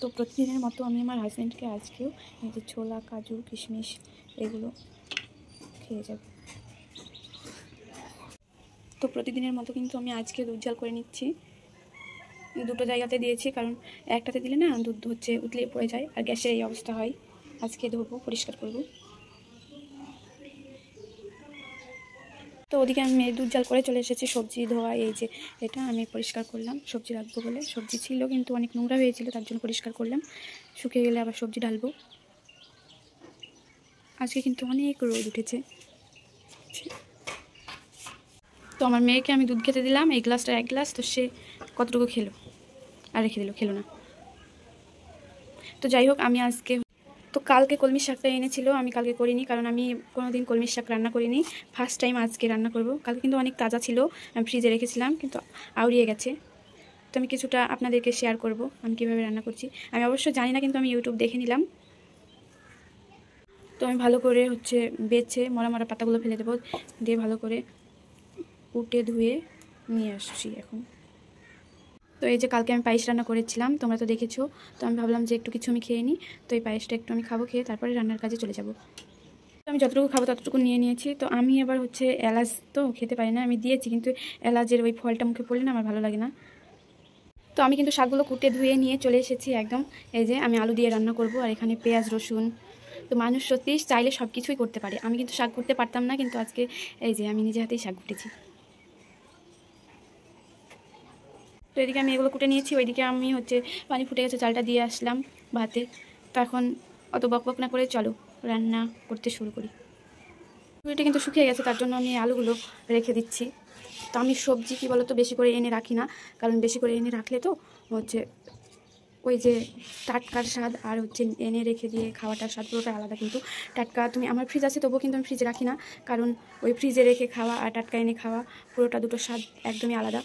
তো প্রতিদিনের মতো আমি আমার হাজব্যান্ডকে আজকেও এই যে ছোলা, কাজু, কিশমিশ এগুলো খেয়ে যাব। তো প্রতিদিনের মতো কিন্তু আমি আজকে দুধ জাল করে নিচ্ছি। দুটো জায়গাতে দিয়েছি, কারণ একটাতে দিলে না দুধ হচ্ছে উতলে পড়ে যায় আর গ্যাসের এই অবস্থা হয়। আজকে ধোবো, পরিষ্কার করব। তো ওদিকে আমি দুধ জাল করে চলে এসেছি। সবজি ধোয়া, এই যে এটা আমি পরিষ্কার করলাম সবজি রাখবো বলে। সবজি ছিল কিন্তু অনেক নোংরা হয়েছিল, তার জন্য পরিষ্কার করলাম। শুকিয়ে গেলে আবার সবজি ঢালবো। আজকে কিন্তু অনেক রোদ উঠেছে। তো আমার মেয়েকে আমি দুধ খেতে দিলাম, এই গ্লাসটা 1 গ্লাস। তো সে কতটুকু খেলো আর রেখে দিল, খেলো না। তো যাই হোক, আমি আজকে তো কালকে কলমির শাকটা এনেছিল, আমি কালকে করিনি, কারণ আমি কোনোদিন কলমির শাক রান্না করিনি। ফার্স্ট টাইম আজকে রান্না করব। কালকে কিন্তু অনেক তাজা ছিল, আমি ফ্রিজে রেখেছিলাম, কিন্তু আউড়িয়ে গেছে। তো আমি কিছুটা আপনাদেরকে শেয়ার করব আমি কীভাবে রান্না করছি। আমি অবশ্য জানি না, কিন্তু আমি ইউটিউব দেখে নিলাম। তো আমি ভালো করে হচ্ছে বেছে মরা মরা পাতাগুলো ফেলে দেবো, দিয়ে ভালো করে কুটে ধুয়ে নিয়ে আসছি এখন। তো এই যে কালকে আমি পায়েস রান্না করেছিলাম, তোমরা তো দেখেছো। তো আমি ভাবলাম যে একটু কিছু আমি খেয়ে নিই। তো এই পায়েসটা একটু আমি খাবো, খেয়ে তারপরে রান্নার কাজে চলে যাব। আমি যতটুকু খাবো ততটুকু নিয়ে নিয়েছি। তো আমি এবার হচ্ছে এলাচ তো খেতে পারি না, আমি দিয়েছি, কিন্তু এলাচের ওই ফলটা মুখে পড়লে না আমার ভালো লাগে না। তো আমি কিন্তু শাকগুলো কুটে ধুয়ে নিয়ে চলে এসেছি একদম। এই যে আমি আলু দিয়ে রান্না করব, আর এখানে পেঁয়াজ, রসুন। তো মানুষ সত্যি চাইলে সব কিছুই করতে পারে। আমি কিন্তু শাক করতে পারতাম না, কিন্তু আজকে এই যে আমি নিজে হাতেই শাক কুটেছি। তো এদিকে আমি এগুলো কুটে নিয়েছি, ওইদিকে আমি হচ্ছে পানি ফুটে গেছে, চালটা দিয়ে আসলাম ভাতে। তো এখন অত বকবক না করে চলো রান্না করতে শুরু করি। এটা কিন্তু শুকিয়ে গেছে, তার জন্য আমি আলুগুলো রেখে দিচ্ছি। তো আমি সবজি কী বলো তো বেশি করে এনে রাখি না, কারণ বেশি করে এনে রাখলে তো হচ্ছে ওই যে টাটকার স্বাদ আর হচ্ছে এনে রেখে দিয়ে খাওয়াটার স্বাদ পুরোটা আলাদা। কিন্তু টাটকা তুমি, আমার ফ্রিজ আছে তবুও কিন্তু আমি ফ্রিজে রাখি না, কারণ ওই ফ্রিজে রেখে খাওয়া আর টাটকা এনে খাওয়া পুরোটা দুটো স্বাদ একদমই আলাদা।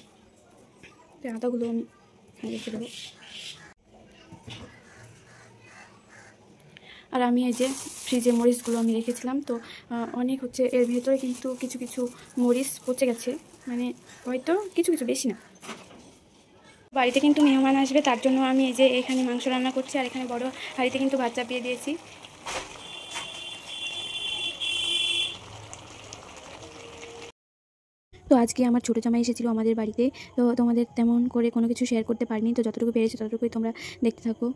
তো আদাগুলো আমি রেখে দেবো। আর আমি এই যে ফ্রিজে মরিচগুলো আমি রেখেছিলাম, তো অনেক হচ্ছে এর ভেতরে কিন্তু কিছু কিছু মরিচ পচে গেছে, মানে হয়তো কিছু কিছু, বেশি না। বাড়িতে কিন্তু মেহমান আসবে, তার জন্য আমি এই যে এখানে মাংস রান্না করছি, আর এখানে বড় হাঁড়িতে কিন্তু ভাত চাপিয়ে দিয়েছি। তো আজকে আমার ছোটো জামাই এসেছিলো আমাদের বাড়িতে। তো তোমাদের তেমন করে কোনো কিছু শেয়ার করতে পারিনি, তো যতটুকু পেরেছি ততটুকুই তোমরা দেখতে থাকো।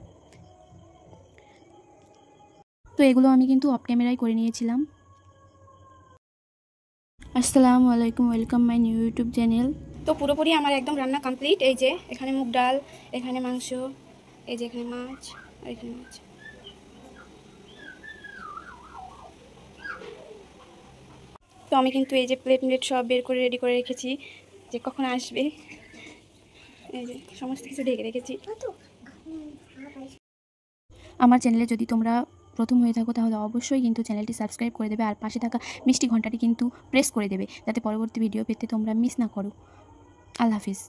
তো এগুলো আমি কিন্তু অফ ক্যামেরায় করে নিয়েছিলাম। আসসালামু আলাইকুম, welcome my new YouTube channel. তো পুরোপুরি আমার একদম রান্না কমপ্লিট। এই যে এখানে মুগ ডাল, এখানে মাংস, এই যে এখানে মাছ, আর এখানে মাছ। তো আমি কিন্তু এই যে প্লেট সব বের করে রেডি করে রেখেছি, যে কখন আসবে। এই যে সমস্ত কিছু ঢেকে রেখেছি। আমার চ্যানেলে যদি তোমরা প্রথম হয়ে থাকো তাহলে অবশ্যই কিন্তু চ্যানেলটি সাবস্ক্রাইব করে দেবে, আর পাশে থাকা মিষ্টি ঘন্টাটি কিন্তু প্রেস করে দেবে, যাতে পরবর্তী ভিডিও পেতে তোমরা মিস না করো। আল্লাহ হাফিজ।